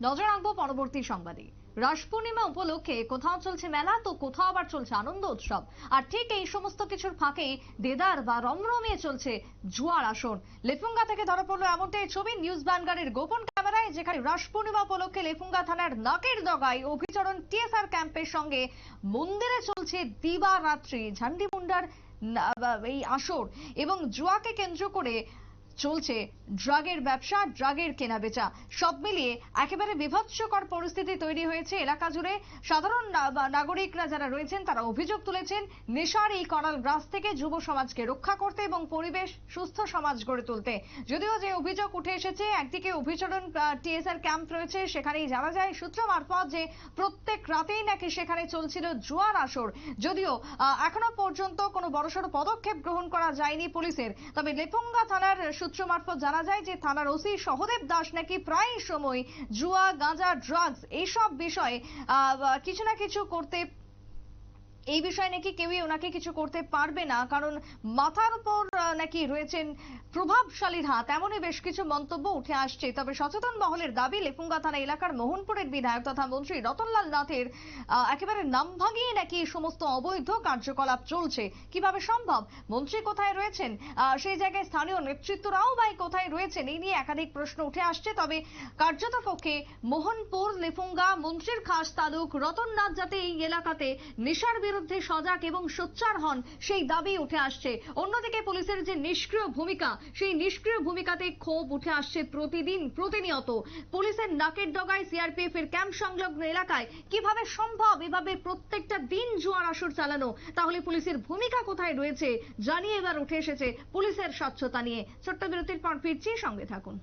নজর রাখবো পরবর্তী সংবাদে। রাস পূর্ণিমা উপলক্ষে কোথাও চলছে মেলা, তো কোথাও আবার চলছে আনন্দ উৎসব। আর ঠিক এই সমস্ত কিছুর ফাঁকেই দেদার বা রমরমিয়ে চলছে জুয়ার আসর। লেফুঙ্গা থেকে ধরা পড়লো এমনটাই ছবি নিউজ ভ্যানগার্ডের গোপন ক্যামেরায়, যেখানে রাস পূর্ণিমা উপলক্ষে লেফুঙ্গা থানার নাকের ডগায় অভিচরণ টিএসআর ক্যাম্পের সঙ্গে মন্দিরে চলছে দিবারাত্রি ঝান্ডি মুন্ডার এই আসর, এবং জুয়াকে কেন্দ্র করে চলছে ড্রাগের ব্যবসা, ড্রাগের কেনাবেচা। সব মিলিয়ে একেবারে বিভৎসকর পরিস্থিতি তৈরি হয়েছে এলাকা জুড়ে। সাধারণ নাগরিকরা যারা রয়েছেন তারা অভিযোগ তুলেছেন নেশার এই করাল গ্রাস থেকে যুব সমাজকে রক্ষা করতে এবং পরিবেশ সুস্থ সমাজ গড়ে তুলতে। যদিও যে অভিযোগ উঠে এসেছে, একদিকে অভিচরণ টিএসআর ক্যাম্প রয়েছে, সেখানেই জানা যায় সূত্র মারফত যে প্রত্যেক রাতেই নাকি সেখানে চলছিল জুয়ার আসর। যদিও এখনো পর্যন্ত কোনো বড়সড় পদক্ষেপ গ্রহণ করা যায়নি পুলিশের। তবে লেফুঙ্গা থানার সূত্র মারফত জানা যায় যে থানার ওসি সহদেব দাস নাকি প্রায় সময় জুয়া, গাঁজা, ড্রাগস এইসব বিষয়ে কিছু না কিছু করতে, এই বিষয়ে নাকি কেউই ওনাকে কিছু করতে পারবে না, কারণ মাথার উপর নাকি রয়েছেন প্রভাবশালীর হাত, এমনই বেশ কিছু মন্তব্য উঠে আসছে। তবে সচেতন মহলের দাবি, লেফুঙ্গা থানা এলাকার মোহনপুরের বিধায়ক তথা মন্ত্রী রতনলাল নাথের একেবারে নাম ভাঙিয়ে নাকি সমস্ত অবৈধ কার্যকলাপ চলছে। কিভাবে সম্ভব? মন্ত্রী কোথায় রয়েছেন, সেই জায়গায় স্থানীয় নেতৃত্বরাও বা কোথায় রয়েছেন, এই নিয়ে একাধিক প্রশ্ন উঠে আসছে। তবে কার্যত পক্ষে মোহনপুর, লেফুঙ্গা, মন্ত্রীর খাস তালুক রতননাথ যাতে এই এলাকাতে নেশার বিরুদ্ধে সজাগ এবং সোচ্চার হন, সেই দাবি উঠে আসছে। অন্যদিকে পুলিশের যে নিষ্ক্রিয় ভূমিকা, সেই নিষ্ক্রিয় ভূমিকাতে ক্ষোভ উঠে আসছে প্রতিদিন, প্রতিনিয়ত। পুলিশের নাকের ডগায়, সিআরপিএফ এর ক্যাম্প সংলগ্ন এলাকায় কিভাবে সম্ভব এভাবে প্রত্যেকটা দিন জুয়ার আসর চালানো? তাহলে পুলিশের ভূমিকা কোথায় রয়েছে জানিয়ে এবার উঠে এসেছে পুলিশের স্বচ্ছতা নিয়ে। ছোট্ট বিরতির পর ফিরছি, সঙ্গে থাকুন।